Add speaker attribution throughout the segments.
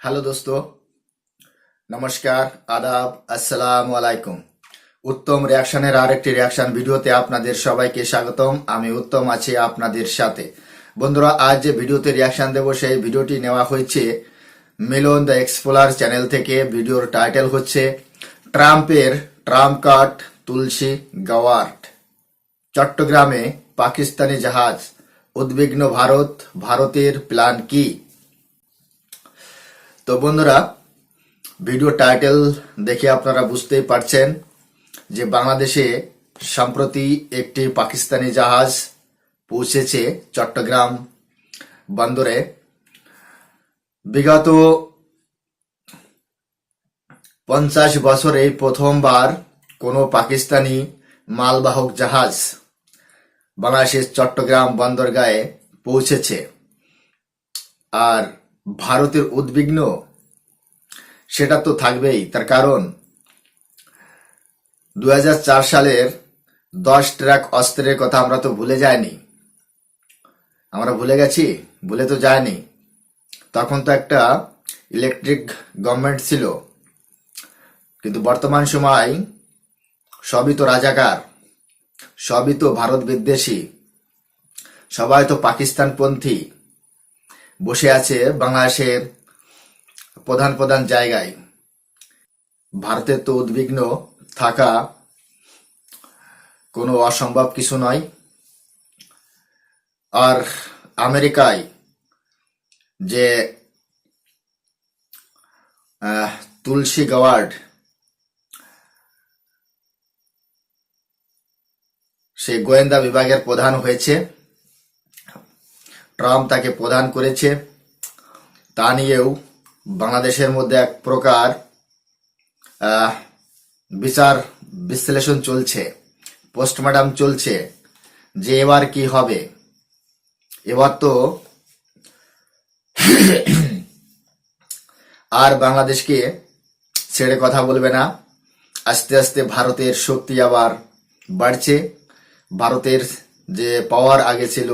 Speaker 1: Hello दोस्तों, নমস্কার, আদাব, আসসালামু আলাইকুম। উত্তম রিয়াকশনের আরেকটি রিয়াকশন ভিডিওতে আপনাদের সবাইকে স্বাগতম। আমি উত্তম আছি আপনাদের সাথে। বন্ধুরা, আজ যে ভিডিওতে রিয়াকশন দেব সেই ভিডিওটি নেওয়া হয়েছে মিলন দ্য এক্সপ্লোরার চ্যানেল থেকে। ভিডিওর টাইটেল হচ্ছে ট্রাম্পের ট্রাম্প কার্ড তুলসী গাওয়ার্ড। চট্টগ্রামে পাকিস্তানি জাহাজ, উদ্বিগ্ন ভারত, ভারতের প্ল্যান কি? তো বন্ধুরা, ভিডিও টাইটেল দেখে আপনারা বুঝতেই পারছেন যে বাংলাদেশে সম্প্রতি একটি পাকিস্তানি জাহাজ পৌঁছেছে চট্টগ্রাম বন্দরে। বিগত 50 বছরে প্রথমবার কোনো পাকিস্তানি মালবাহক জাহাজ বাংলাদেশের চট্টগ্রাম বন্দরগাহে পৌঁছেছে। আর ভারতের উদ্বিগ্ন সেটা তো থাকবেই, তার কারণ 2004 সালের 10 ট্রাক অস্ত্রের কথা আমরা তো ভুলে যাইনি। আমরা ভুলে গেছি? ভুলে তো যায়নি। তখন তো একটা ইলেকট্রিক গভর্নমেন্ট ছিল, কিন্তু বর্তমান সময় সবই তো রাজাকার, সবই তো ভারত বিদ্বেষী, সবাই তো পাকিস্তানপন্থী বসে আছে বাংলাদেশের প্রধান প্রধান জায়গায়। ভারতের তো উদ্বিগ্ন থাকা কোনো অসম্ভব কিছু নয়। আর আমেরিকায় যে তুলসী গাওয়ার্ড, সে গোয়েন্দা বিভাগের প্রধান হয়েছে, ট্রাম্প তাকে প্রদান করেছে। তা নিয়েও বাংলাদেশের মধ্যে এক প্রকার বিচার বিশ্লেষণ চলছে, পোস্টমর্টম চলছে যে এবার কি হবে। এবার তো আর বাংলাদেশকে ছেড়ে কথা বলবে না। আস্তে আস্তে ভারতের শক্তি আবার বাড়ছে। ভারতের যে পাওয়ার আগে ছিল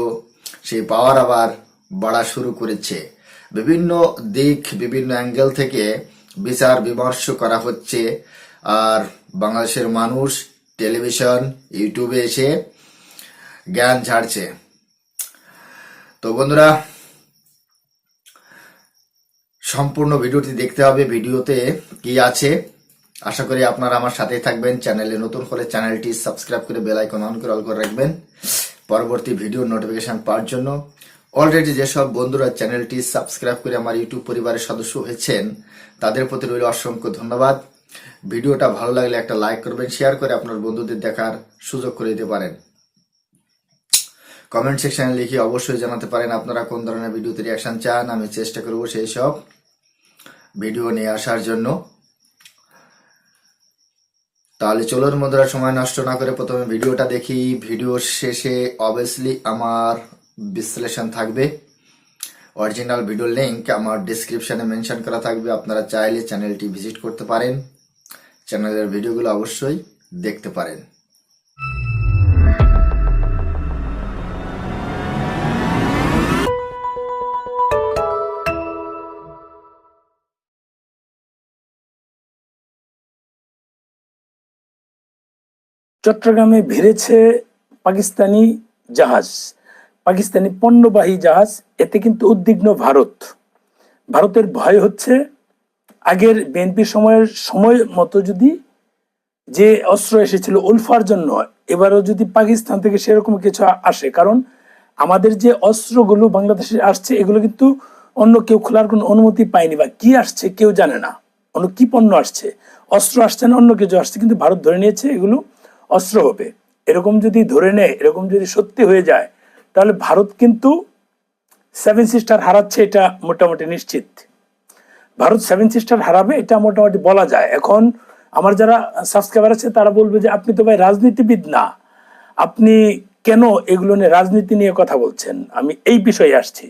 Speaker 1: সেই পাওয়ার আবার বাড়া শুরু করেছে। বিভিন্ন দিক, বিভিন্ন অ্যাঙ্গেল থেকে বিচার বিমর্শ করা হচ্ছে। আর বাংলাদেশের মানুষ টেলিভিশন, ইউটিউবে এসে জ্ঞান ঝাড়ছে। তো বন্ধুরা, সম্পূর্ণ ভিডিওটি দেখতে হবে। ভিডিওতে কি আছে আশা করি আপনারা আমার সাথেই থাকবেন। চ্যানেলে নতুন হলে চ্যানেলটি সাবস্ক্রাইব করে বেল আইকন অন করে অল করে রাখবেন পরবর্তী ভিডিও নোটিফিকেশন পাওয়ার জন্য। অলরেডি যেসব বন্ধুরা চ্যানেলটি সাবস্ক্রাইব করে আমার ইউটিউব পরিবারের সদস্য হয়েছেন তাদের প্রতি রইল অসংখ্য ধন্যবাদ। ভিডিওটা ভালো লাগলে একটা লাইক করবেন, শেয়ার করে আপনার বন্ধুদের দেখার সুযোগ করে দিতে পারেন। কমেন্ট সেকশনে লিখে অবশ্যই জানাতে পারেন আপনারা কোন ধরনের ভিডিওতে রিয়াকশন চান। আমি চেষ্টা করব সেই সব ভিডিও নিয়ে আসার জন্য। তাহলে চলুন বন্ধুরা, সময় নষ্ট না করে প্রথমে ভিডিওটা দেখি। ভিডিওর শেষে অবভিয়াসলি আমার বিশ্লেষণ থাকবে। অরিজিনাল ভিডিও লিংক আমার ডেসক্রিপশনে মেনশন করা থাকবে। আপনারা চাইলে চ্যানেলটি ভিজিট করতে পারেন, চ্যানেলের ভিডিওগুলো অবশ্যই দেখতে পারেন।
Speaker 2: চট্টগ্রামে ভিড়েছে পাকিস্তানি জাহাজ, পাকিস্তানি পণ্যবাহী জাহাজ। এতে কিন্তু উদ্বিগ্ন ভারত। ভারতের ভয় হচ্ছে আগের বিএনপি সময় মতো যদি যে অস্ত্র এসেছিল উলফার জন্য, এবারও যদি পাকিস্তান থেকে সেরকম কিছু আসে, কারণ আমাদের যে অস্ত্রগুলো বাংলাদেশে আসছে এগুলো কিন্তু অন্য কেউ খোলার কোনো অনুমতি পায়নি, বা কি আসছে কেউ জানে না, অন্য কি পণ্য আসছে। অস্ত্র আসছে না, অন্য কিছু আসছে, কিন্তু ভারত ধরে নিয়েছে এগুলো অস্ত্র হবে। এরকম যদি ধরে নেয়, এরকম যদি সত্যি হয়ে যায়, তাহলে ভারত কিন্তু 7 সিস্টার হারাচ্ছে, এটা মোটামুটি নিশ্চিত। ভারত 7 সিস্টার হারাবে, এটা মোটামুটি বলা যায়। এখন আমার যারা সাবস্ক্রাইবার আছে তারা বলবে যে আপনি তো ভাই রাজনীতিবিদ না, আপনি কেন এগুলো নিয়ে রাজনীতি নিয়ে কথা বলছেন। আমি এই বিষয়ে আসছি।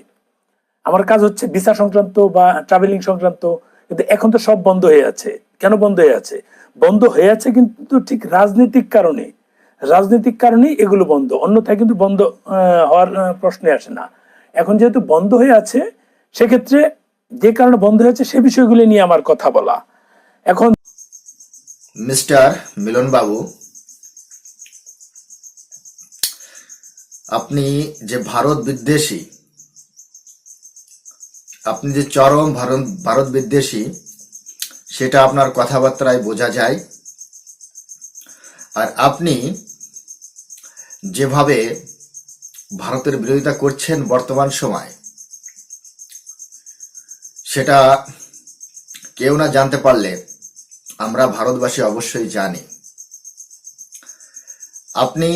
Speaker 2: আমার কাজ হচ্ছে ভিসা সংক্রান্ত বা ট্রাভেলিং সংক্রান্ত, কিন্তু এখন তো সব বন্ধ হয়ে আছে। কেন বন্ধ হয়ে আছে? বন্ধ হয়ে আছে কিন্তু ঠিক রাজনৈতিক কারণে, রাজনৈতিক কারণেই এগুলো বন্ধ, অন্যথায় কিন্তু বন্ধ হওয়ার প্রশ্নে আসে না। এখন যেহেতু বন্ধ হয়ে আছে, সেক্ষেত্রে যে কারণে বন্ধ হয়েছে সে বিষয়গুলি নিয়ে আমার কথা বলা। এখন
Speaker 1: মিস্টার মিলন বাবু, আপনি যে ভারত বিদ্বেষী, আপনি যে চরম ভারত বিদ্বেষী, সেটা আপনার কথাবার্তায় বোঝা যায়। আর আপনি যেভাবে ভারতের বিরোধিতা করছেন বর্তমান সময়, সেটা কেউ না জানতে পারলে আমরা ভারতবাসী অবশ্যই জানি। আপনি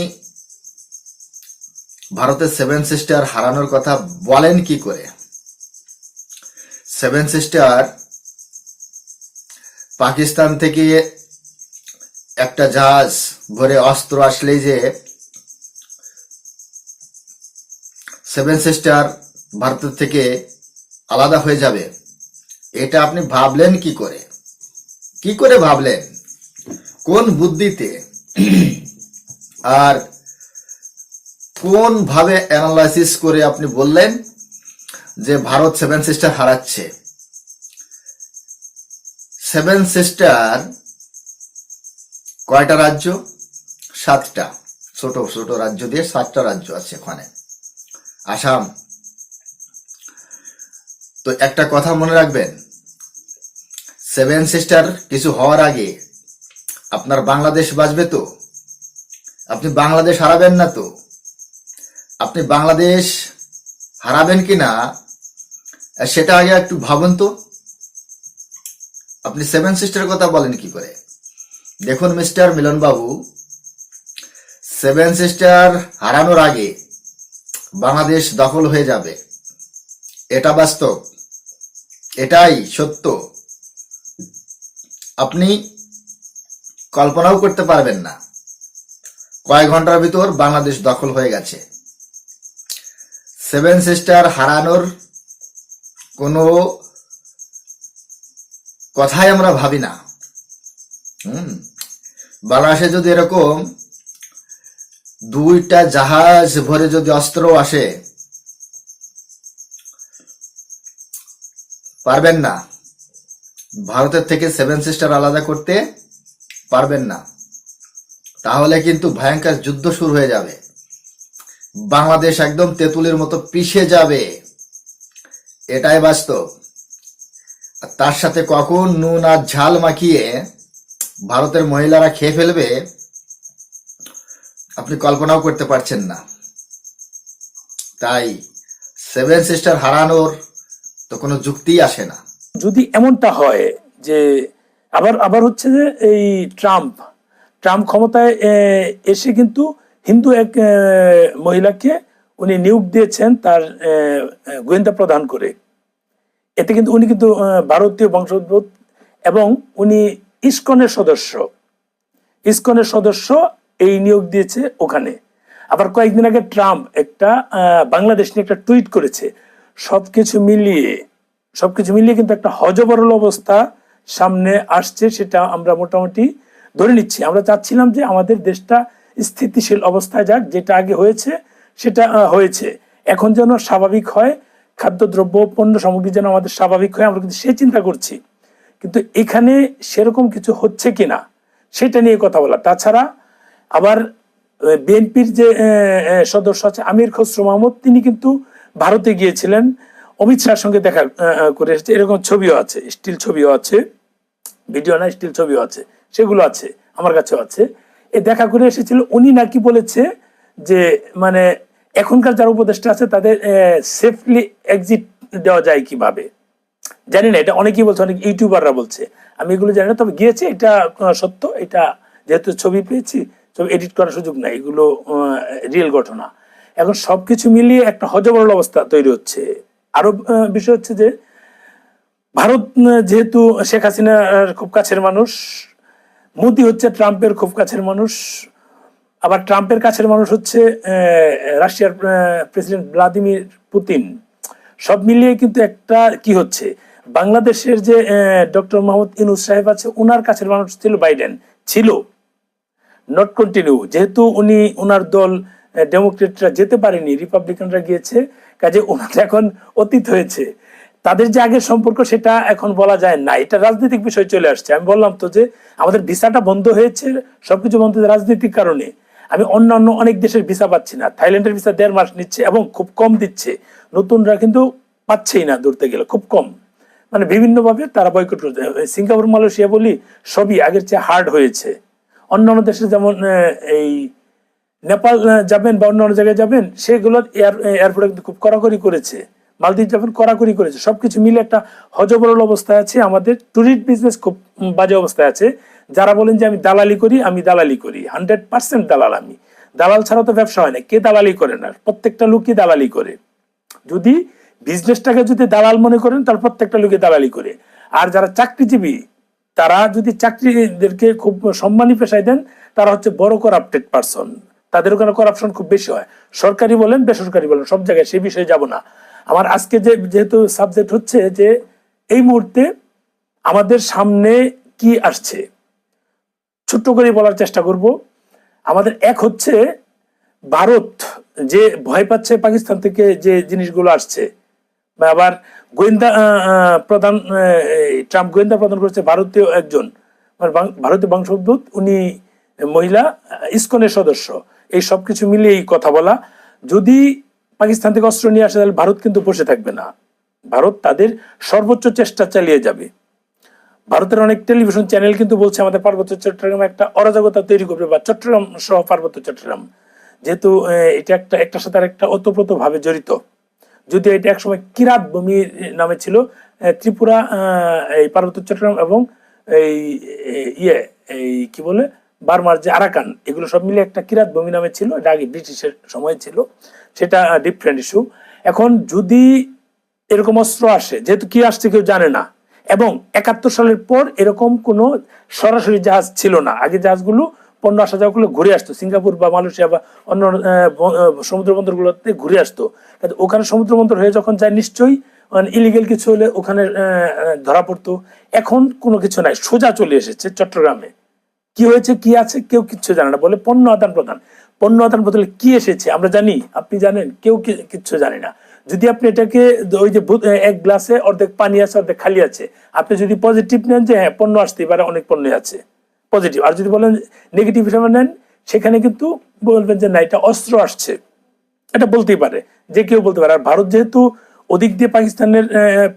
Speaker 1: ভারতের সেভেন সিস্টার হারানোর কথা বলেন কি করে? সেভেন সিস্টার পাকিস্তান থেকে একটা জাহাজ ভরে অস্ত্র আসলেই যে সেভেন সিস্টার ভারতের থেকে আলাদা হয়ে যাবে, এটা আপনি ভাবলেন কি করে? কি করে ভাবলেন? কোন বুদ্ধিতে আর কোন ভাবে অ্যানালাইসিস করে আপনি বললেন যে ভারত সেভেন সিস্টার হারাচ্ছে? সেভেন সিস্টার কয়টা রাজ্য? 7টা। ছোট ছোট রাজ্য দিয়ে 7টা রাজ্য আছে ওখানে, আসাম। তো একটা কথা মনে রাখবেন, সেভেন সিস্টার কিছু হওয়ার আগে আপনার বাংলাদেশ বাঁচবে তো? আপনি বাংলাদেশ হারাবেন না তো? আপনি বাংলাদেশ হারাবেন কিনা সেটা আগে একটু ভাবুন তো। আপনি সেভেন সিস্টারের কথা বলেন কি করে? দেখুন মিস্টার মিলন বাবু, সেভেন সিস্টার হারানোর আগে বাংলাদেশ দখল হয়ে যাবে, এটা বাস্তব, এটাই সত্য। আপনি কল্পনাও করতে পারবেন না কয়েক ঘন্টার ভিতর বাংলাদেশ দখল হয়ে গেছে। সেভেন সিস্টার হারানোর কোনো কথাই আমরা ভাবি না। বাংলাদেশে যদি এরকম 2টা জাহাজ ভরে যদি অস্ত্র আসে, পারবেন না ভারতের থেকে সেভেন সিস্টার আলাদা করতে, পারবেন না। তাহলে কিন্তু ভয়ঙ্কর যুদ্ধ শুরু হয়ে যাবে, বাংলাদেশ একদম তেঁতুলের মতো পিষে যাবে, এটাই বাস্তব। আর তার সাথে কখন নুন আর ঝাল মাখিয়ে ভারতের মহিলারা খেয়ে ফেলবে আপনি কল্পনাও করতে পারছেন না। তাই সেভেন সিস্টার হারানোর তো কোনো যুক্তিই আসে না।
Speaker 2: যদি এমনটা হয় যে আবার আবার হচ্ছে যে এই ট্রাম্প ক্ষমতায় এসে কিন্তু হিন্দু এক মহিলাকে উনি নিয়োগ দিয়েছেন তার গোয়েন্দা প্রধান করে। এতে কিন্তু উনি কিন্তু ভারতীয় বংশোদ্ভূত এবং উনি ইসকনের সদস্য এই নিয়োগ দিয়েছে ওখানে। আবার কয়েকদিন আগে ট্রাম্প একটা বাংলাদেশ নিয়ে একটা টুইট করেছে। সবকিছু মিলিয়ে কিন্তু একটা হযবরল অবস্থা সামনে আসছে, সেটা আমরা মোটামুটি ধরে নিচ্ছি। আমরা চাচ্ছিলাম যে আমাদের দেশটা স্থিতিশীল অবস্থায় যাক, যেটা আগে হয়েছে সেটা হয়েছে, এখন যেন স্বাভাবিক হয়, খাদ্যদ্রব্য পণ্য সামগ্রী যেন আমাদের স্বাভাবিক হয়, আমরা কিন্তু সে চিন্তা করছি। কিন্তু এখানে সেরকম কিছু হচ্ছে কিনা সেটা নিয়ে কথা বলা। তাছাড়া আবার বিএনপির যে সদস্য আছে আমির খসরু মাহমুদ, তিনি কিন্তু ভারতে গিয়েছিলেন, অমিত শাহর সঙ্গে দেখা করে এসেছে, এরকম ছবিও আছে, স্টিল ছবিও আছে, ভিডিও না স্টিল ছবিও আছে, সেগুলো আছে, আমার কাছেও আছে। এ দেখা করে এসেছিল। উনি নাকি বলেছে যে মানে এখনকার যারা উপদেষ্টা আছে তাদের সেফলি এক্সিট দেওয়া যায় কিভাবে, জানি না, এটা অনেকেই বলছে, অনেক ইউটিউবাররা বলছে, আমি এগুলো জানি না, তবে গিয়েছে, এটা সত্য। এটা যেহেতু ছবি পেয়েছি, ছবি এডিট করার সুযোগ নাই, এগুলো রিয়েল ঘটনা। এখন সবকিছু মিলিয়ে একটা হযবরল অবস্থা তৈরি হচ্ছে। আরো বিষয় হচ্ছে যে ভারত যেহেতু শেখ হাসিনার খুব কাছের মানুষ, মোদি হচ্ছে ট্রাম্পের খুব কাছের মানুষ, আবার ট্রাম্পের কাছের মানুষ হচ্ছে রাশিয়ার প্রেসিডেন্ট ভ্লাদিমির পুতিন। সব মিলিয়ে কিন্তু একটা কি হচ্ছে, বাংলাদেশের যে ডক্টর মোহাম্মদ ইউনূস সাহেব আছে, ওনার কাছের মানুষ ছিল বাইডেন, ছিল, নট কন্টিনিউ, যেহেতু উনি ওনার দল ডেমোক্রেটরা যেতে পারেনি, রিপাবলিকানরা গিয়েছে, কাজে ওনার এখন অতীত হয়েছে। তাদের যে আগের সম্পর্ক সেটা এখন বলা যায় না, এটা রাজনৈতিক বিষয় চলে আসছে। আমি বললাম তো যে আমাদের ভিসাটা বন্ধ হয়েছে, সবকিছু বন্ধ হয়েছে রাজনৈতিক কারণে। আমি অন্যান্য অনেক দেশের ভিসা পাচ্ছি না, থাইল্যান্ডের ভিসা 1.5 মাস নিচ্ছে এবং খুব কম দিচ্ছে, নতুনরা কিন্তু পাচ্ছেই না, ধরতে গেলে খুব কম, মানে বিভিন্ন ভাবে তারা বয়কট করছে। সিঙ্গাপুর মালয়েশিয়া বলি সবই আগের চেয়ে হার্ড হয়েছে। অন্যান্য দেশে যেমন এই নেপাল যাবেন বা অন্যান্য জায়গায় যাবেন, সেগুলো এয়ারপোর্টে কিন্তু খুব কড়াকড়ি করেছে, মালদ্বীপ যাবেন কড়াকড়ি করেছে, সবকিছু মিলে একটা হজবরল অবস্থায় আছে। আমাদের ট্যুরিস্ট বিজনেস খুব বাজে অবস্থায় আছে। যারা বলেন যে আমি দালালি করি, আমি দালালি করি, 100% দালাল আমি। দালাল ছাড়া তো ব্যবসা হয় না, কে দালালি করে না? প্রত্যেকটা লোকই দালালি করে। যদি বিজনেসটাকে যদি দালাল মনে করেন তাহলে প্রত্যেকটা লোকে দালালি করে। আর যারা চাকরিজীবী, তারা যদি চাকরিদেরকে খুব সম্মানী পেশায় দেন, তারা হচ্ছে বড় করাপ্টেড পারসন, তাদের ওখানে করাপশন খুব বেশি হয়। সরকারি বলেন বেসরকারি বলেন সব জায়গায়, সেই বিষয়ে যাব না। আমার আজকে যেহেতু সাবজেক্ট হচ্ছে যে এই মুহূর্তে আমাদের সামনে কি আসছে, ছোট্ট করে বলার চেষ্টা করব। আমাদের এক হচ্ছে ভারত যে ভয় পাচ্ছে পাকিস্তান থেকে যে জিনিসগুলো আসছে, আবার গোয়েন্দা প্রধান, ট্রাম্প গোয়েন্দা প্রদান করেছে ভারতীয় একজন, ভারতীয় বংশোদ্ভূত, উনি মহিলা, ইসকনের সদস্য। এই সবকিছু মিলিয়েই কথা বলা। যদি পাকিস্তান থেকে অস্ত্র নিয়ে আসে তাহলে ভারত কিন্তু বসে থাকবে না, ভারত তাদের সর্বোচ্চ চেষ্টা চালিয়ে যাবে। ভারতের অনেক টেলিভিশন চ্যানেল কিন্তু বলছে আমাদের পার্বত্য চট্টগ্রামে একটা অরাজকতা তৈরি করবে, বা চট্টগ্রাম সহ পার্বত্য চট্টগ্রাম, যেহেতু এটা একটার সাথে একটা ওতপ্রোত ভাবে জড়িত। যদিও এটা একসময় কিরাত ভূমি নামে ছিল, ত্রিপুরা, এই পার্বত্য চট্টগ্রাম এবং এই এই কি বলে বার্মার যে আরাকান, এগুলো সব মিলে একটা কিরাত ভূমি নামে ছিল, এটা আগে ব্রিটিশের সময় ছিল, সেটা ডিফারেন্ট ইস্যু। এখন যদি এরকম অস্ত্র আসে, যেহেতু কি আসছে কেউ জানে না, এবং 71 সালের পর এরকম কোনো সরাসরি জাহাজ ছিল না। আগে জাহাজগুলো পণ্য আসা যাওয়াগুলো ঘুরে আসতো, সিঙ্গাপুর বা মালয়েশিয়া বা অন্য সমুদ্র বন্দরগুলোতে ঘুরে আসতো। ওখানে সমুদ্র বন্দর হয়ে যখন যায়, নিশ্চয়ই ইলিগেল কিছু হলে ওখানে ধরা পড়তো। এখন কোনো কিছু নাই, সোজা চলে এসেছে চট্টগ্রামে। কি হয়েছে কি আছে কেউ কিচ্ছু জানে না, বলে পণ্য আদান প্রদান। পণ্য আদান প্রদানে কি এসেছে আমরা জানি, আপনি জানেন, কেউ কিচ্ছু জানে না। যদি আপনি এটাকে ওই যে এক গ্লাসে অর্ধেক পানি আছে অর্ধেক খালি আছে, আপনি যদি পজিটিভ নেন যে হ্যাঁ পণ্য আসতে পারে, অনেক পণ্য আছে পজিটিভ, আর যদি বলেন নেগেটিভ হিসাবে নেন, সেখানে কিন্তু বলবেন যে না এটা অস্ত্র আসছে, এটা বলতেই পারে, যে কেউ বলতে পারে। আর ভারত যেহেতু ওদিক দিয়ে পাকিস্তানের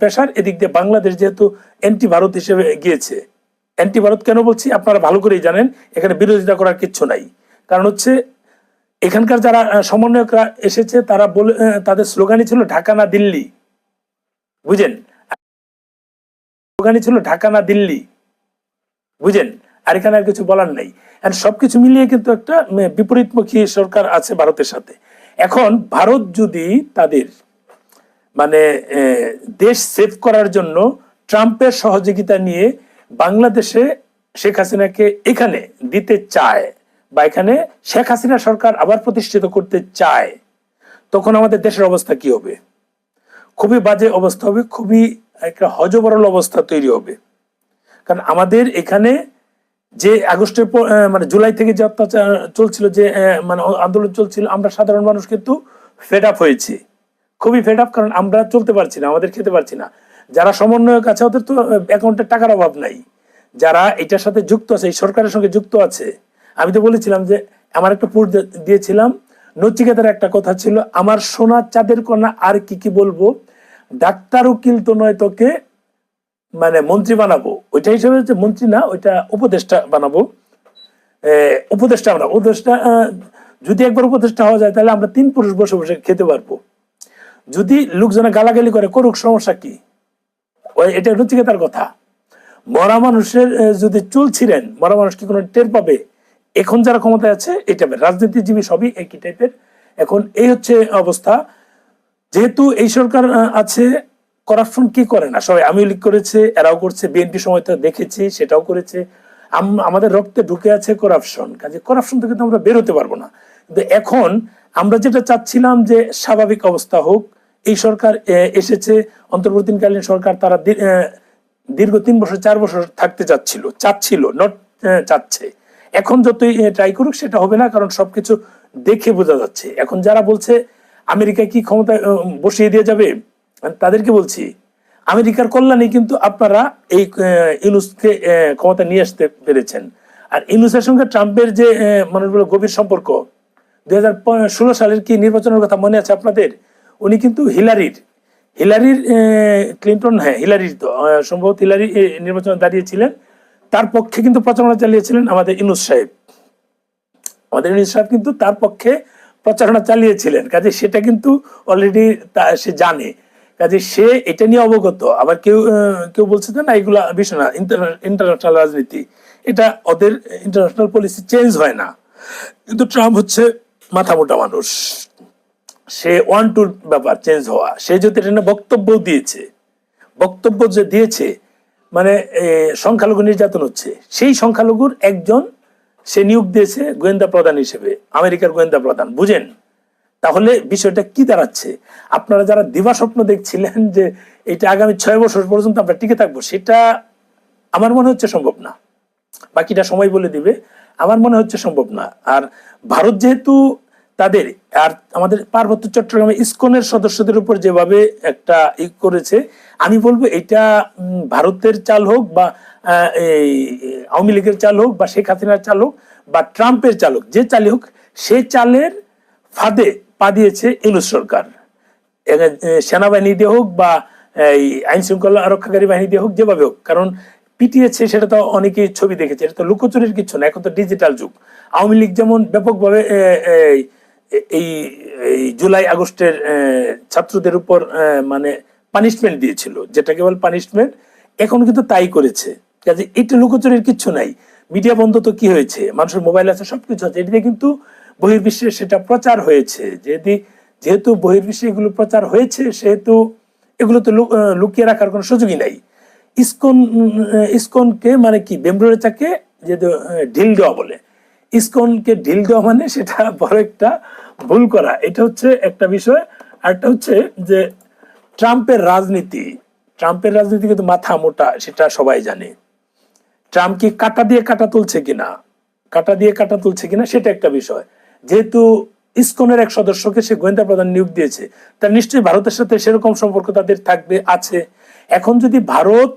Speaker 2: পেশার, এদিক দিয়ে বাংলাদেশ যেহেতু অ্যান্টি ভারত হিসেবে গিয়েছে। অ্যান্টি ভারত কেন বলছি আপনারা ভালো করেই জানেন, এখানে বিরোধিতা করার কিচ্ছু নাই। কারণ হচ্ছে এখানকার যারা সমন্বয়করা এসেছে, তারা বলে, তাদের স্লোগানই ছিল ঢাকা না দিল্লি, বুঝেন, স্লোগানই ছিল ঢাকা না দিল্লি, বুঝেন। আর এখানে আর কিছু বলার নাই। আর সবকিছু মিলিয়ে কিন্তু একটা বিপরীতমুখী সরকার আছে ভারতের সাথে। এখন ভারত যদি তাদের মানে দেশ সেভ করার জন্য ট্রাম্পের সহযোগিতা নিয়ে বাংলাদেশে শেখ হাসিনাকে এখানে দিতে চায়, বা এখানে শেখ হাসিনা সরকার আবার প্রতিষ্ঠিত করতে চায়, তখন আমাদের দেশের অবস্থা কি হবে? খুবই বাজে অবস্থা হবে, খুবই একটা হযবরল অবস্থা তৈরি হবে। কারণ আমাদের এখানে যে আগস্টের পর মানে জুলাই থেকে যে অত্যাচার চলছিল, যে মানে আন্দোলন চলছিল, আমরা সাধারণ মানুষ কিন্তু ফেড আপ হয়েছি, খুবই ফেড আপ। কারণ আমরা চলতে পারছি না, আমাদের খেতে পারছি না। যারা সমন্বয়ক আছে ওদের তো অ্যাকাউন্টে টাকার অভাব নাই, যারা এটার সাথে যুক্ত আছে, এই সরকারের সঙ্গে যুক্ত আছে। আমি তো বলেছিলাম যে আমার একটা পোস্ট দিয়েছিলাম, নচিকেতার একটা কথা ছিল, আমার সোনা চাঁদের কন্যা আর কি কি বলবো, ডাক্তার উকিল তো নয় তোকে মানে মন্ত্রী বানাবো। ওইটা হিসেবে হচ্ছে মন্ত্রী না, ওইটা উপদেষ্টা বানাবো, উপদেষ্টা। যদি একবার উপদেষ্টা হওয়া যায় তাহলে আমরা 3 পুরুষ বসে বসে খেতে পারবো। যদি লোকজনে গালাগালি করে করুক, সমস্যা কি? এটা নচিকেতার কথা। মরা মানুষের যদি চুল ছিঁড়েন, মরা মানুষ কি কোনো টের পাবে? এখন যারা ক্ষমতায় আছে এই টাইপের রাজনীতিজীবী সবই একই টাইপের। এখন এই হচ্ছে অবস্থা। যেহেতু এই সরকার আছে, করাপশন কি করে না? সবাই আওয়ামী লীগ করেছে, এরাও করছে, বিএনপি সময় তো দেখেছি সেটাও করেছে। আমাদের রক্তে ঢুকে আছে করাপশন, কাজে করাপশন থেকে তো আমরা বের হতে পারবো না। কিন্তু এখন আমরা যেটা চাচ্ছিলাম যে স্বাভাবিক অবস্থা হোক, এই সরকার এসেছে, অন্তর্বর্তীকালীন সরকার, তারা দীর্ঘ 3 বছর 4 বছর থাকতে চাচ্ছিল নট চাচ্ছে। এখন যতই ট্রাই করুক সেটা হবে না, কারণ সবকিছু দেখে বোঝা যাচ্ছে। এখন যারা বলছে আমেরিকা কি ক্ষমতায় বসিয়ে দিয়ে যাবে, তাদেরকে বলছি আমেরিকার কল্যাণে কিন্তু আপনারা এই ইউনূসকে ক্ষমতা নিয়ে আসতে পেরেছেন। আর ইউনূসের সঙ্গে ট্রাম্পের যে মানুষগুলো গভীর সম্পর্ক, 2016 সালের কি নির্বাচনের কথা মনে আছে আপনাদের? উনি কিন্তু হিলারির ক্লিন্টন, হ্যাঁ হিলারির, তো সম্ভবত হিলারি নির্বাচনে দাঁড়িয়েছিলেন, তার পক্ষে কিন্তু প্রচারণা চালিয়েছিলেন আমাদের ইউনূস সাহেব। কিন্তু তার পক্ষে প্রচারণা চালিয়েছিলেন, কাজে সেটা কিন্তু অলরেডি সে জানে, কাজে সে এটা নিয়ে অবগত। আবার কেউ বলছে যে না এগুলা বিষয় না, ইন্টারন্যাশনাল রাজনীতি, এটা ওদের ইন্টারন্যাশনাল পলিসি চেঞ্জ হয় না। কিন্তু ট্রাম্প হচ্ছে মাথা মোটা মানুষ, সে ওয়ান টুর ব্যাপার চেঞ্জ হওয়া, সে যদি এটা বক্তব্য যে দিয়েছে মানে সংখ্যালঘু নির্যাতন হচ্ছে, সেই সংখ্যালঘুর একজন সে নিয়োগ দিয়েছে গোয়েন্দা প্রধান হিসেবে, আমেরিকার গোয়েন্দা প্রধান। বুঝেন তাহলে বিষয়টা কি দাঁড়াচ্ছে? আপনারা যারা দিবা স্বপ্ন দেখছিলেন যে এটা আগামী 6 বছর পর্যন্ত আমরা টিকে থাকবো, সেটা আমার মনে হচ্ছে সম্ভব না। বাকিটা সময় বলে দিবে, আমার মনে হচ্ছে সম্ভব না। আর ভারত যেহেতু তাদের আর আমাদের পার্বত্য চট্টগ্রামে ইসকনের সদস্যদের উপর যেভাবে একটা করেছে, আমি বলবো এটা ভারতের চাল হোক বা এই আওয়ামী লীগের চাল হোক বা শেখ হাসিনার চাল হোক বা ট্রাম্পের চাল হোক, যে চালই হোক, সে চালের ফাঁদে পা দিয়েছে ইউনূস সরকার। সেনাবাহিনী দিয়ে হোক বা এই আইন শৃঙ্খলা রক্ষাকারী বাহিনী দিয়ে হোক, যেভাবে হোক, কারণ পিটিয়েছে সেটা তো অনেকেই ছবি দেখেছে, এটা তো লুকোচুরির কিছু না, এখন তো ডিজিটাল যুগ। আওয়ামী লীগ যেমন ব্যাপকভাবে এই জুলাই আগস্টের ছাত্রদের উপর মানে পানিশমেন্ট দিয়েছিল, যেটা কেবল পানিশমেন্ট, এখন কিন্তু তাই করেছে। কাজে এটা লুকোচুরির কিচ্ছু নাই। মিডিয়া বন্ধ তো কি হয়েছে, মানুষের মোবাইল আছে, সবকিছু আছে, এটিতে কিন্তু বহির্বিশ্বে সেটা প্রচার হয়েছে। যেহেতু বহির্বিশ্বে এগুলো প্রচার হয়েছে, সেহেতু এগুলো তো লুকিয়ে রাখার কোনো সুযোগই নাই। ইসকনকে মানে কি, বেম্বুরেচাকে যে ঢিল দেওয়া বলে, ইসকনকে ঢিল দেওয়া মানে সেটা বড় একটা ভুল করা, এটা হচ্ছে একটা বিষয়। আর একটা হচ্ছে যে ট্রাম্পের রাজনীতি কিন্তু মাথা মোটা, সেটা সবাই জানে। ট্রাম্প কি কাটা দিয়ে কাটা তুলছে কিনা সেটা একটা বিষয়। যেহেতু ইসকনের এক সদস্যকে সে গোয়েন্দা প্রধান নিয়োগ দিয়েছে, তার নিশ্চয়ই ভারতের সাথে সেরকম সম্পর্ক তাদের আছে। এখন যদি ভারত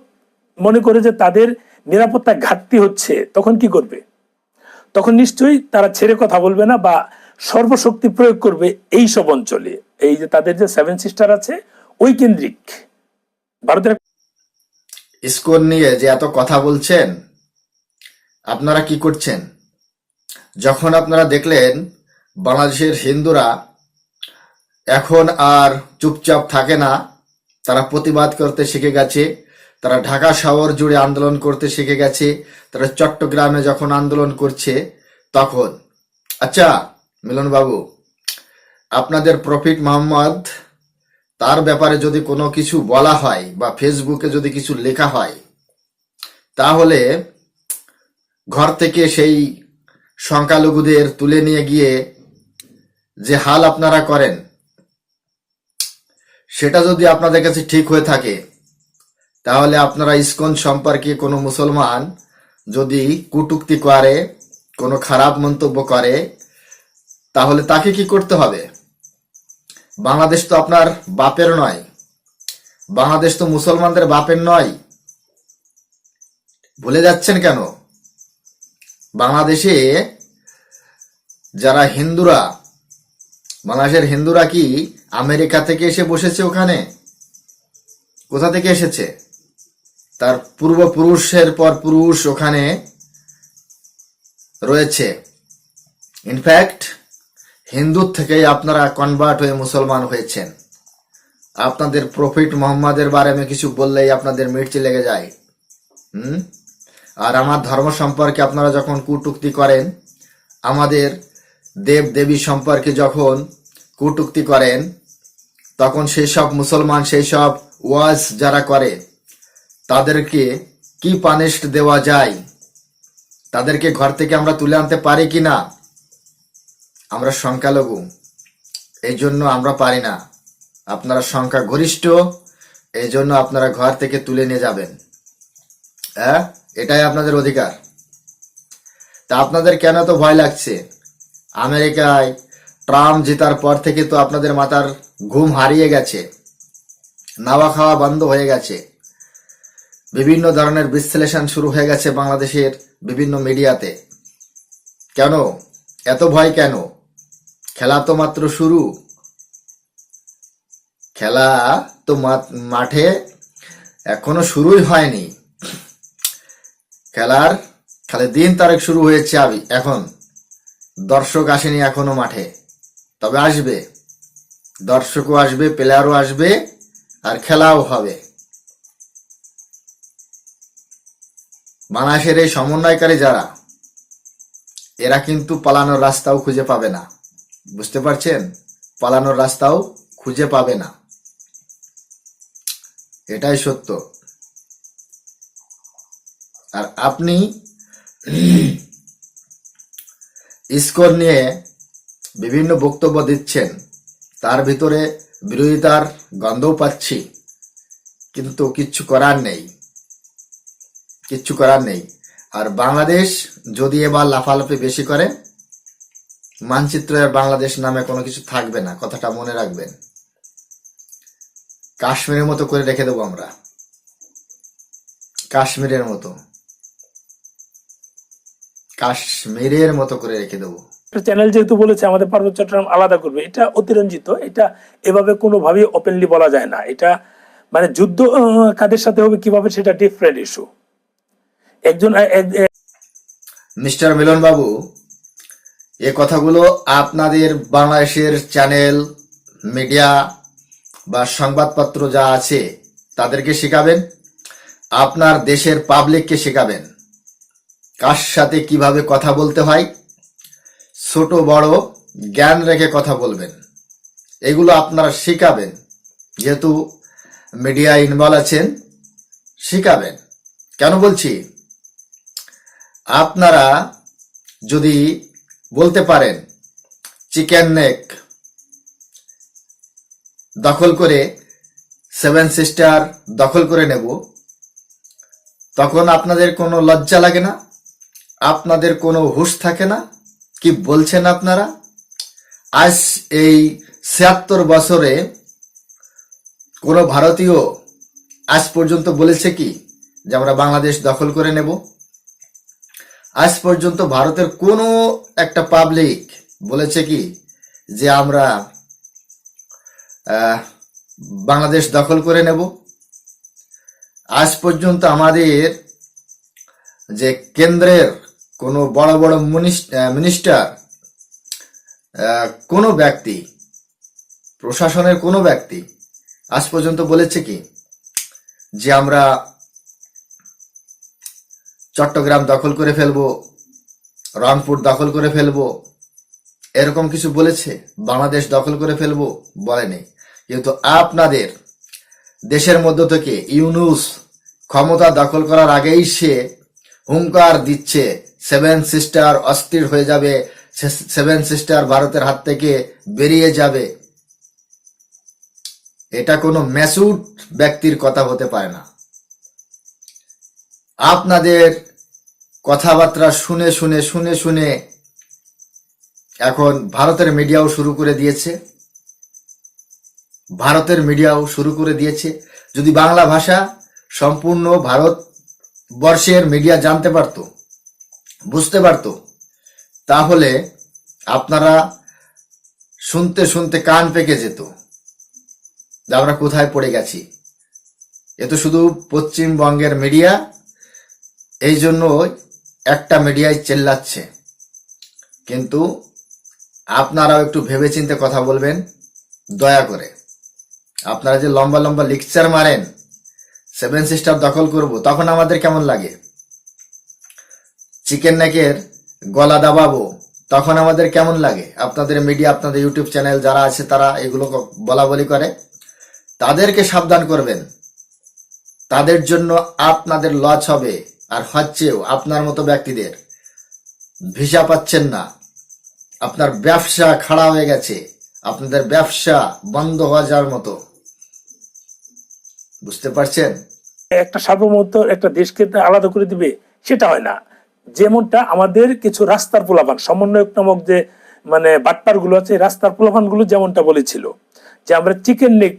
Speaker 2: মনে করে যে তাদের নিরাপত্তা ঘাটতি হচ্ছে, তখন কি করবে? তখন নিশ্চয়ই তারা ছেড়ে কথা বলবে না বা সর্বশক্তি প্রয়োগ করবে এই সব অঞ্চলে। এই যে তাদের যে 7 সিস্টার আছে, ওই কেন্দ্রিক ভারতের।
Speaker 1: ইসকন নিয়ে যে এত কথা বলছেন, আপনারা কি করছেন? যখন আপনারা দেখলেন বাংলাদেশের হিন্দুরা এখন আর চুপচাপ থাকে না, তারা প্রতিবাদ করতে শিখে গেছে, তারা ঢাকা শহর জুড়ে আন্দোলন করতে শিখে গেছে, তারা চট্টগ্রামে যখন আন্দোলন করছে তখন, আচ্ছা মিলন বাবু, আপনাদের প্রফিট মোহাম্মদ, তার ব্যাপারে যদি কোনো কিছু বলা হয় বা ফেসবুকে যদি কিছু লেখা হয়, তাহলে ঘর থেকে সেই সংখ্যালঘুদের তুলে নিয়ে গিয়ে যে হাল আপনারা করেন, সেটা যদি আপনাদের কাছে ঠিক হয়ে থাকে, তাহলে আপনারা ইসকন সম্পর্কে কোনো মুসলমান যদি কটূক্তি করে, কোনো খারাপ মন্তব্য করে, তাহলে তাকে কি করতে হবে? বাংলাদেশ তো আপনার বাপের নয়, বাংলাদেশ তো মুসলমানদের বাপের নয়, ভুলে যাচ্ছেন কেন? বাংলাদেশে যারা হিন্দুরা, বাংলাদেশের হিন্দুরা কি আমেরিকা থেকে এসে বসেছে? ওখানে কোথা থেকে এসেছে? তার পূর্বপুরুষের পর পুরুষ ওখানে রয়েছে। ইনফ্যাক্ট হিন্দুর থেকেই আপনারা কনভার্ট হয়ে মুসলমান হয়েছেন। আপনাদের প্রফিট মোহাম্মদের বারে আমি কিছু বললেই আপনাদের মির্চি লেগে যায়। আর আমার ধর্ম সম্পর্কে আপনারা যখন কটূক্তি করেন, আমাদের দেব দেবী সম্পর্কে যখন কটূক্তি করেন, তখন সেই সব মুসলমান, সেই সব ওয়াজ যারা করে, তাদেরকে কি পানিশ দেওয়া যায়? তাদেরকে ঘর থেকে আমরা তুলে আনতে পারি কি না? আমরা সংখ্যালঘু, এই জন্য আমরা পারি না। আপনারা সংখ্যা গরিষ্ঠ, এই জন্য আপনারা ঘর থেকে তুলে নিয়ে যাবেন। হ্যাঁ, এটাই আপনাদের অধিকার। তা আপনাদের কেন তো ভয় লাগছে? আমেরিকায় ট্রাম্প জেতার পর থেকে তো আপনাদের মাথার ঘুম হারিয়ে গেছে। নাওয়া খাওয়া বন্ধ হয়ে গেছে, বিভিন্ন ধরনের বিশ্লেষণ শুরু হয়ে গেছে বাংলাদেশের বিভিন্ন মিডিয়াতে। কেন এত ভয় কেন? খেলা তো মাত্র শুরু, খেলা তো মাঠে এখনো শুরুই হয়নি। খেলার খালি দিন তারিখ শুরু হয়েছে। এখন দর্শক আসেনি এখনো মাঠে, তবে আসবে, দর্শকও আসবে, প্লেয়ারও আসবে, আর খেলাও হবে। বাংলাদেশের এই সমন্বয়কারী যারা, এরা কিন্তু পালানোর রাস্তাও খুঁজে পাবে না। বুঝতে পারছেন? পালানোর রাস্তাও খুঁজে পাবে না, এটাই সত্য। আর আপনি স্কোর নিয়ে বিভিন্ন বক্তব্য দিচ্ছেন, তার ভিতরে বিরোধিতার গন্ধও পাচ্ছি, কিন্তু কিচ্ছু করার নেই, কিচ্ছু করার নেই। আর বাংলাদেশ যদি এবার লাফালাফি বেশি করে, মানচিত্রে বাংলাদেশ নামে কোনো কিছু থাকবে না, কথাটা মনে রাখবেন। কাশ্মীরের মতো করে রেখে দেবো আমরা, কাশ্মীরের মতো, কাশ্মীরের মতো করে রেখে দেবো।
Speaker 2: চ্যানেল যেহেতু বলেছে আমাদের পার্বত্য চট্টগ্রাম আলাদা করবে, এটা অতিরঞ্জিত, এটা এভাবে কোনোভাবেই ওপেনলি বলা যায় না। এটা মানে যুদ্ধ কাদের সাথে হবে কিভাবে সেটা ডিফারেন্ট ইস্যু। একজন
Speaker 1: মিস্টার মিলন বাবু, এ কথাগুলো আপনাদের বাংলাদেশের চ্যানেল, মিডিয়া বা সংবাদপত্র যা আছে তাদেরকে শেখাবেন, আপনার দেশের পাবলিককে শেখাবেন কার সাথে কিভাবে কথা বলতে হয়, ছোট বড় জ্ঞান রেখে কথা বলবেন, এগুলো আপনারা শেখাবেন। যেহেতু মিডিয়া ইনভলভ আছেন, শেখাবেন। কেন বলছি, আপনারা যদি বলতে পারেন চিকেন নেক দখল করে সেভেন সিস্টার দখল করে নেব, তখন আপনাদের কোনো লজ্জা লাগে না, আপনাদের কোনো হুঁশ থাকে না। কি বলছেন আপনারা? আজ এই ৭৬ বছরে কোনো ভারতীয় আজ পর্যন্ত বলেছে কি যে আমরা বাংলাদেশ দখল করে নেব? আজ পর্যন্ত ভারতের কোনো একটা পাবলিক বলেছে কি যে আমরা বাংলাদেশ দখল করে নেব? আজ পর্যন্ত আমাদের যে কেন্দ্রের কোনো বড় বড় মিনিস্টার, কোনো ব্যক্তি, প্রশাসনের কোনো ব্যক্তি আজ পর্যন্ত বলেছে কি যে আমরা চট্টগ্রাম দখল করে ফেলবো, রংপুর দখল করে ফেলবো, এরকম কিছু বলেছে? বাংলাদেশ দখল করে ফেলবো বলেনি। কিন্তু আপনাদের দেশের মধ্য থেকে ইউনূস ক্ষমতা দখল করার আগেই সে হুঙ্কার দিচ্ছে সেভেন সিস্টার অস্থির হয়ে যাবে, সেভেন সিস্টার ভারতের হাত থেকে বেরিয়ে যাবে। এটা কোনো ম্যাচুর ব্যক্তির কথা হতে পারে না। আপনাদের কথাবার্তা শুনে শুনে শুনে শুনে এখন ভারতের মিডিয়াও শুরু করে দিয়েছে, ভারতের মিডিয়াও শুরু করে দিয়েছে। যদি বাংলা ভাষা সম্পূর্ণ ভারতবর্ষের মিডিয়া জানতে পারত, বুঝতে পারত, তাহলে আপনারা শুনতে শুনতে কান পেকে যেত যে আমরা কোথায় পড়ে গেছি। এ তো শুধু পশ্চিমবঙ্গের মিডিয়া, এই জন্য একটা মিডিয়ায় চেল্লাচ্ছে। কিন্তু আপনারাও একটু ভেবেচিন্তে কথা বলবেন দয়া করে। আপনারা যে লম্বা লম্বা লেকচার মারেন সেভেন সিস্টার দখল করব, তখন আমাদের কেমন লাগে? চিকেন নেকের গলা দাবাবো, তখন আমাদের কেমন লাগে? আপনাদের মিডিয়া, আপনাদের ইউটিউব চ্যানেল যারা আছে তারা এগুলো বলা বলি করে, তাদেরকে সাবধান করবেন। তাদের জন্য আপনাদের লস হবে, আর হচ্ছেও। আপনার মতো ব্যক্তিদের ভিসা পাচ্ছেন না, আপনার ব্যবসা খাড়া হয়ে গেছে, আপনাদের ব্যবসা বন্ধ হয়ে যাওয়ার মতো। বুঝতে পারছেন?
Speaker 2: একটা সার্বভৌমত্ব একটা দেশকে আলাদা করে দিবে সেটা হয় না। যেমনটা আমাদের কিছু রাস্তার পোলাপান, সমন্বয়ক নামক যে মানে বাটপার গুলো আছে, রাস্তার পোলাপান গুলো যেমনটা বলেছিল যে আমরা চিকেন নেক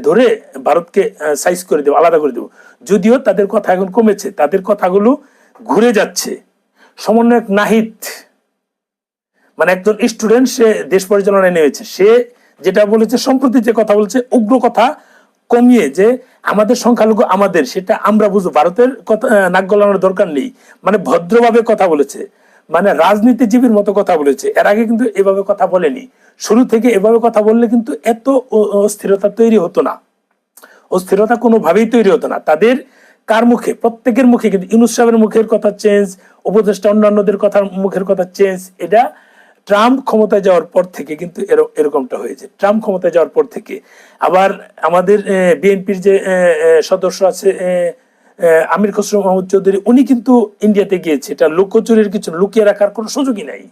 Speaker 2: ধরে ভারতকে সাইজ করে দেবো, আলাদা করে দেবো। যদিও তাদের কথা এখন কমেছে, তাদের কথাগুলো ঘুরে যাচ্ছে। সমন্বয়ক নাহিদ মানে একজন স্টুডেন্ট, সে দেশ পরিচালনায় নেমেছে, সে যেটা বলেছে সম্প্রতি যে কথা বলছে, উগ্র কথা কমিয়ে যে আমাদের সংখ্যালঘু আমাদের, সেটা আমরা বুঝবো, ভারতের কথা নাক গলানোর দরকার নেই, মানে ভদ্রভাবে কথা বলেছে, মানে রাজনীতিজীবীর মতো কথা বলেছে। এর আগে কিন্তু এভাবে কথা বলেনি। শুরু থেকে এভাবে কথা বললে কিন্তু এত অস্থিরতা তৈরি হতো না, অস্থিরতা কোনোভাবেই তৈরি হতো না। তাদের কার মুখে, প্রত্যেকের মুখে কিন্তু ইউনূস সাহেবের মুখের কথা চেঞ্জ, উপদেষ্টা অন্যান্যদের কথা মুখের কথা চেঞ্জ। এটা ট্রাম্প ক্ষমতায় যাওয়ার পর থেকে কিন্তু এরকমটা হয়েছে, ট্রাম্প ক্ষমতায় যাওয়ার পর থেকে। আবার আমাদের বিএনপির যে সদস্য আছে আমির খসরু মাহমুদ চৌধুরী, উনি কিন্তু ইন্ডিয়াতে গিয়েছে, এটা লুকোচুরির কিছু লুকিয়ে রাখার কোনো সুযোগই নাই,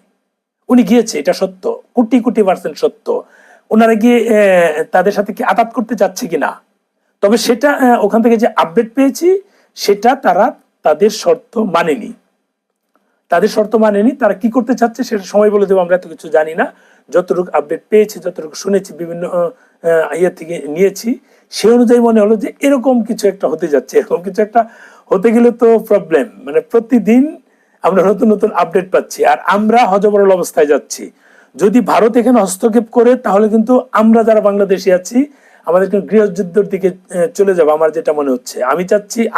Speaker 2: উনি গিয়েছে, এটা সত্য, কোটি কোটি % সত্য। ওনারা গিয়ে তাদের সাথে কি আঘাত করতে যাচ্ছে কিনা, তবে সেটা ওখান থেকে যে আপডেট পেয়েছি, সেটা তারা তাদের শর্ত মানেনি, তাদের শর্ত মানেনি। তারা কি করতে চাচ্ছে সেটা সময় বলে দেবো, আমরা এত কিছু জানি না। যতটুকু আপডেট পেয়েছি, যতটুকু শুনেছি, বিভিন্ন ইয়ে থেকে নিয়েছি, সে অনুযায়ী মনে হলো যে এরকম কিছু একটা হতে যাচ্ছে। এরকম কিছু একটা হতে গেলে তো প্রবলেম, মানে প্রতিদিন আমরা নতুন নতুন আপডেট পাচ্ছি, আর আমরা হযবরল অবস্থায় যাচ্ছি। যদি ভারত এখানে হস্তক্ষেপ করে, তাহলে কিন্তু আমরা যারা বাংলাদেশি আছি, আমাদের কিন্তু গৃহযুদ্ধের দিকে চলে যাবে আমার যেটা মনে হচ্ছে।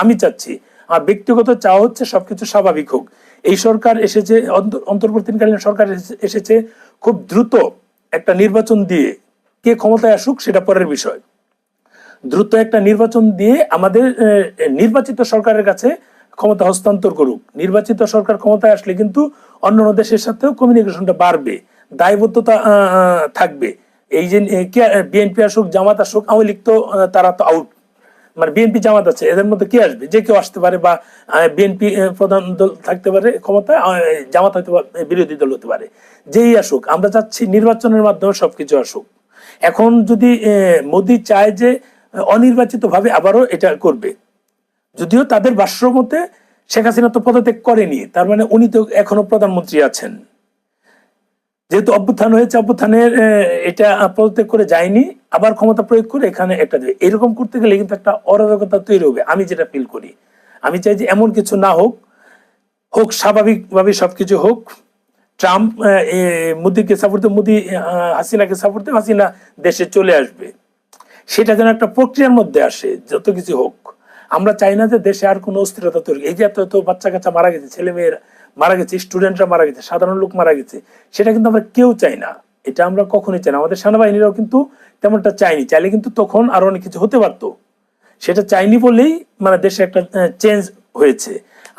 Speaker 2: আমি চাচ্ছি আর ব্যক্তিগত চাওয়া হচ্ছে সবকিছু স্বাভাবিক হোক। এই সরকার এসেছে, অন্তর্বর্তীকালীন সরকার এসেছে, খুব দ্রুত একটা নির্বাচন দিয়ে, কে ক্ষমতায় আসুক সেটা পরের বিষয়, দ্রুত একটা নির্বাচন দিয়ে আমাদের নির্বাচিত সরকারের কাছে ক্ষমতা হস্তান্তর করুক। নির্বাচিত সরকার ক্ষমতায় আসলে কিন্তু অন্যান্য দেশের সাথেও কমিউনিকেশনটা বাড়বে, দায়বদ্ধতা থাকবে। এই যে বিএনপি আসুক, জামাত আসুক, আওয়ামী লীগ তো তারা তো আউট, মানে বিএনপি জামাত আছে, এদের মধ্যে কে আসবে, যে কেউ আসতে পারে, বা বিএনপি প্রধান দল থাকতে পারে ক্ষমতায়, জামাত হয়তো বিরোধী দল হতে পারে, যেই আসুক। আমরা চাচ্ছি নির্বাচনের মাধ্যমে সবকিছু আসুক। এখন যদি মোদি চায় যে অনির্বাচিত ভাবে আবারও এটা করবে, যদিও তাদের ভাষ্য মতে শেখ হাসিনা তো পদত্যাগ করেনি, তার মানে উনি তো এখনো প্রধানমন্ত্রী আছেন। যেহেতু অভ্যুত্থান হয়েছে, অভ্যুত্থানের এটা পদত্যাগ করে যায়নি, আবার ক্ষমতা প্রয়োগ করে এখানে একটা দেবে। এরকম করতে গেলে কিন্তু একটা অরাজকতা তৈরি হবে, আমি যেটা ফিল করি। আমি চাই যে এমন কিছু না হোক, হোক স্বাভাবিকভাবে সবকিছু হোক। ট্রাম্প মোদিকে সাপোর্ট দেবে, মোদি হাসিনাকে সাপোর্ট দেবে, হাসিনা দেশে চলে আসবে, সেটা যেন একটা প্রক্রিয়ার মধ্যে আসে। যত কিছু হোক, আমরা চাই না যে দেশে আর কোনো অস্থিরতা তৈরি। এই যে এত বাচ্চা কাচ্চা মারা গেছে, ছেলে মেয়েরা মারা গেছে, স্টুডেন্টরা মারা গেছে, সাধারণ লোক মারা গেছে, সেটা কিন্তু আমরা কেউ চাই না, এটা আমরা কখনোই চাই না। আমাদের সেনাবাহিনীরাও কিন্তু তেমনটা চাইনি, চাইলে কিন্তু তখন আরো অনেক কিছু হতে পারতো, সেটা চাইনি বলেই মানে দেশে একটা চেঞ্জ হয়েছে।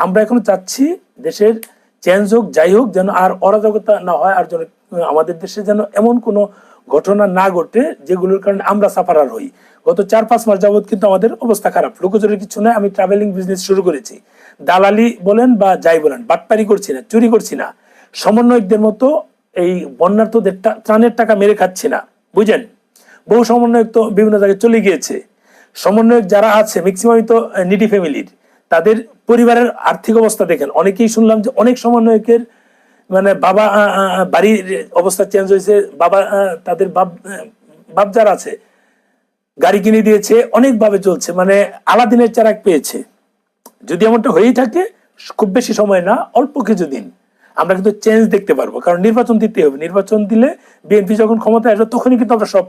Speaker 2: আমরা এখন চাচ্ছি দেশের চেঞ্জ হোক, যাই হোক, যেন আর অরাজকতা না হয়, আর যেন আমাদের দেশে যেন এমন কোনো ঘটনা না ঘটে যেগুলোর কারণে আমরা সাফারার হই। গত 4-5 মাস যাবত কিন্তু আমাদের অবস্থা খারাপ, লোকজনের কিছু নয়। আমি ট্রাভেলিং বিজনেস শুরু করেছি, দালালি বলেন বা যাই বলেন, বাটপারি করছি না, চুরি করছি না, সমন্বয়কদের মতো এই বন্যার্থদের ত্রাণের টাকা মেরে খাচ্ছি না, বুঝেন। বহু সমন্বয়ক তো বিভিন্ন জায়গায় চলে গিয়েছে। সমন্বয়ক যারা আছে ম্যাক্সিমামই তো নিডি ফ্যামিলির, তাদের পরিবারের আর্থিক অবস্থা দেখেন। অনেকেই শুনলাম যে অনেক সমন্বয়কের মানে বাবা বাড়ির অবস্থা চেঞ্জ হয়েছে, বাবা তাদের বাপ যারা আছে গাড়ি কিনে দিয়েছে, অনেকভাবে চলছে, মানে আলাদিনের চারাক পেয়েছে। যদি এমনটা হয়েই থাকে, খুব বেশি সময় না, অল্প কিছুদিন আমরা কিন্তু চেঞ্জ দেখতে পারবো। কারণ নির্বাচন দিতে হবে, নির্বাচন দিলে বিএনপি যখন ক্ষমতায় আসবে, তখনই কিন্তু আমরা সব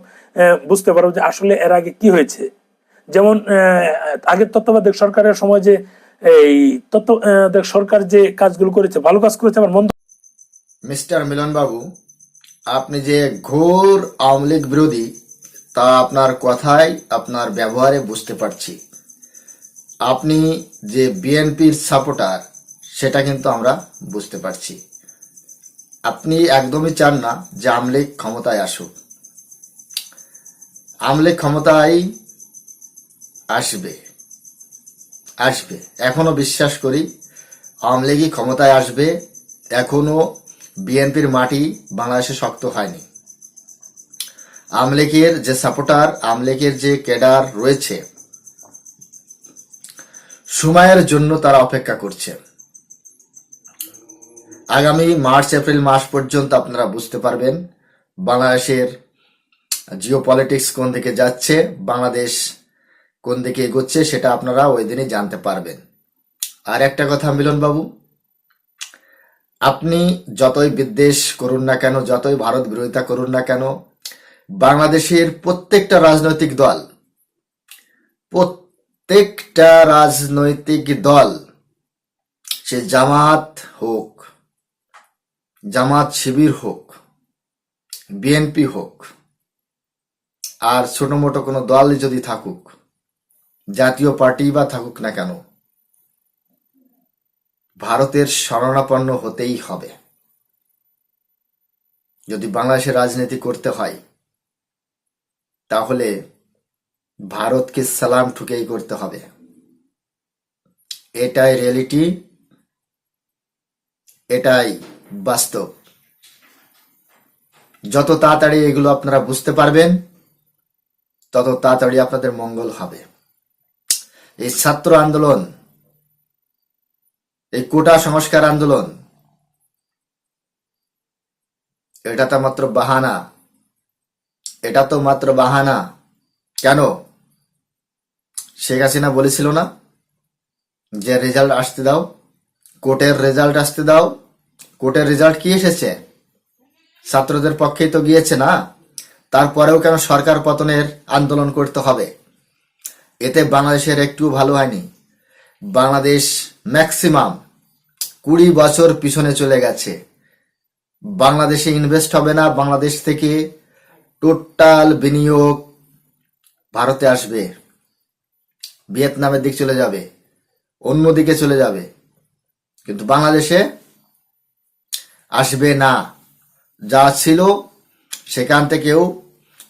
Speaker 2: বুঝতে পারবো যে আসলে এর আগে কি হয়েছে। যেমন আগের তত্ত্বাবধায়ক সরকারের সময় যে এই তত্ত্বাবধায়ক সরকার যে কাজগুলো করেছে, ভালো কাজ করেছে, আমার মন্দ।
Speaker 1: মিস্টার মিলন বাবু, আপনি যে ঘোর আওয়ামী লীগ বিরোধী, তা আপনার কথায়, আপনার ব্যবহারে বুঝতে পারছি। আপনি যে বিএনপির সাপোর্টার, সেটা কিন্তু আমরা বুঝতে পারছি। আপনি একদমই চান না যে আওয়ামী লীগ ক্ষমতায় আসুক। আওয়ামী লীগ ক্ষমতায় আসবে, আসবে, এখনো বিশ্বাস করি আওয়ামী লীগই ক্ষমতায় আসবে। এখনো বিএনপির মাটি বাংলাদেশে শক্ত হয়নি। আওয়ামী লীগের যে সাপোর্টার, আওয়ামী লীগের যে ক্যাডার রয়েছে, সময়ের জন্য তারা অপেক্ষা করছে। আগামী মার্চ এপ্রিল মাস পর্যন্ত আপনারা বুঝতে পারবেন বাংলাদেশের জিও পলিটিক্স কোন দিকে যাচ্ছে, বাংলাদেশ কোন দিকে এগোচ্ছে, সেটা আপনারা ওই দিনই জানতে পারবেন। আর একটা কথা মিলন বাবু, আপনি যতই বিদ্বেষ করুন না কেন, যতই ভারত বিরোধিতা করুন না কেন, বাংলাদেশের প্রত্যেকটা রাজনৈতিক দল, সে জামাত হোক, জামাত শিবির হোক, বিএনপি হোক, আর ছোট মোটো কোনো দল যদি থাকুক, জাতীয় পার্টি বা থাকুক না কেন, ভারতের শরণাপন্ন হতেই হবে। যদি বাংলাদেশের রাজনীতি করতে হয় তাহলে ভারতকে সালাম ঠুকেই করতে হবে। এটাই রিয়েলিটি, এটাই বাস্তব। যত তাড়াতাড়ি এগুলো আপনারা বুঝতে পারবেন, তত তাড়াতাড়ি আপনাদের মঙ্গল হবে। এই ছাত্র আন্দোলন, এই কোটা সংস্কার আন্দোলন, এটা তো মাত্র বাহানা, এটা তো মাত্র বাহানা। কেন? শেখ হাসিনা বলেছিল না যে রেজাল্ট আসতে দাও, কোর্টের রেজাল্ট আসতে দাও। কোর্টের রেজাল্ট কি এসেছে? ছাত্রদের পক্ষেই তো গিয়েছে না। তারপরেও কেন সরকার পতনের আন্দোলন করতে হবে? এতে বাংলাদেশের একটু ভালো হয়নি। বাংলাদেশ ম্যাক্সিমাম 20 বছর পিছনে চলে গেছে। বাংলাদেশে ইনভেস্ট হবে না, বাংলাদেশ থেকে টোটাল বিনিয়োগ ভারতে আসবে, ভিয়েতনামের দিক চলে যাবে, অন্যদিকে চলে যাবে, কিন্তু বাংলাদেশে আসবে না। যা ছিল সেখান থেকেও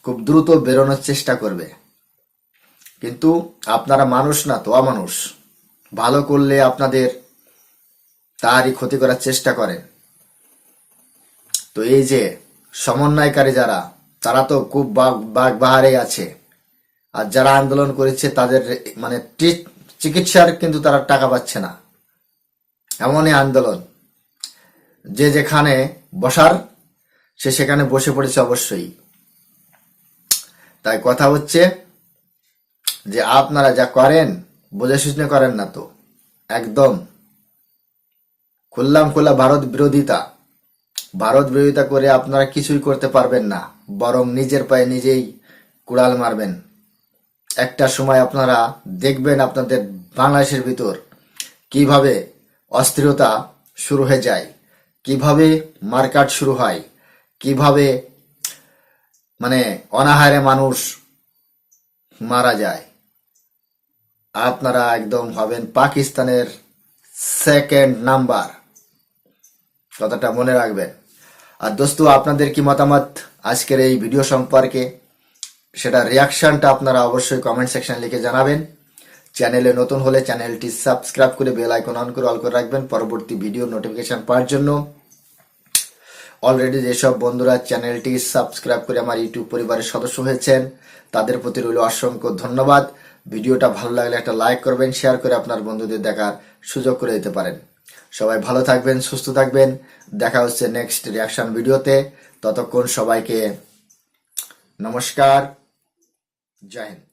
Speaker 1: খুব দ্রুত বেরোনোর চেষ্টা করবে। কিন্তু আপনারা মানুষ না তো অমানুষ, ভালো করলে আপনাদের তারই ক্ষতি করার চেষ্টা করেন। তো এই যে সমন্বয়কারী যারা, তারা তো খুব বাগবাহারে আছে, আর যারা আন্দোলন করেছে তাদের মানে চিকিৎসার কিন্তু তারা টাকা পাচ্ছে না। এমনই আন্দোলন, যে যেখানে বসার সে সেখানে বসে পড়েছে অবশ্যই। তাই কথা হচ্ছে যে আপনারা যা করেন বুঝে শুনে করেন না তো, একদম খোলা ভারত বিরোধিতা করে আপনারা কিছুই করতে পারবেন না, বরং নিজের পায়ে নিজেই কুড়াল মারবেন। একটা সময় আপনারা দেখবেন আপনাদের বাংলাদেশের ভিতর কিভাবে অস্থিরতা শুরু হয়ে যায়, কিভাবে মারকাট শুরু হয়, কিভাবে মানে অনাহারে মানুষ মারা যায়। আপনারা একদম হবেন পাকিস্তানের সেকেন্ড নাম্বার, কথাটা মনে রাখবেন। আর দোস্ত, আপনাদের কি মতামত আজকের এই ভিডিও সম্পর্কে, সেটা রিয়াকশনটা আপনারা অবশ্যই কমেন্ট সেকশনে লিখে জানাবেন। চ্যানেলে নতুন হলে চ্যানেলটি সাবস্ক্রাইব করে বেল আইকন অন করে অল করে রাখবেন পরবর্তী ভিডিও নোটিফিকেশন পাওয়ার জন্য। অলরেডি যেসব বন্ধুরা চ্যানেলটি সাবস্ক্রাইব করে আমার ইউটিউব পরিবারের সদস্য হয়েছেন, তাদের প্রতি রইল অসংখ্য ধন্যবাদ। ভিডিওটা ভালো লাগলে একটা লাইক করবেন, শেয়ার করে আপনার বন্ধুদের দেখার সুযোগ করে দিতে পারেন। সবাই ভালো থাকবেন, সুস্থ থাকবেন। দেখা হচ্ছে নেক্সট রিয়াকশন ভিডিওতে। ততক্ষণ সবাইকে নমস্কার, জয় হিন্দ।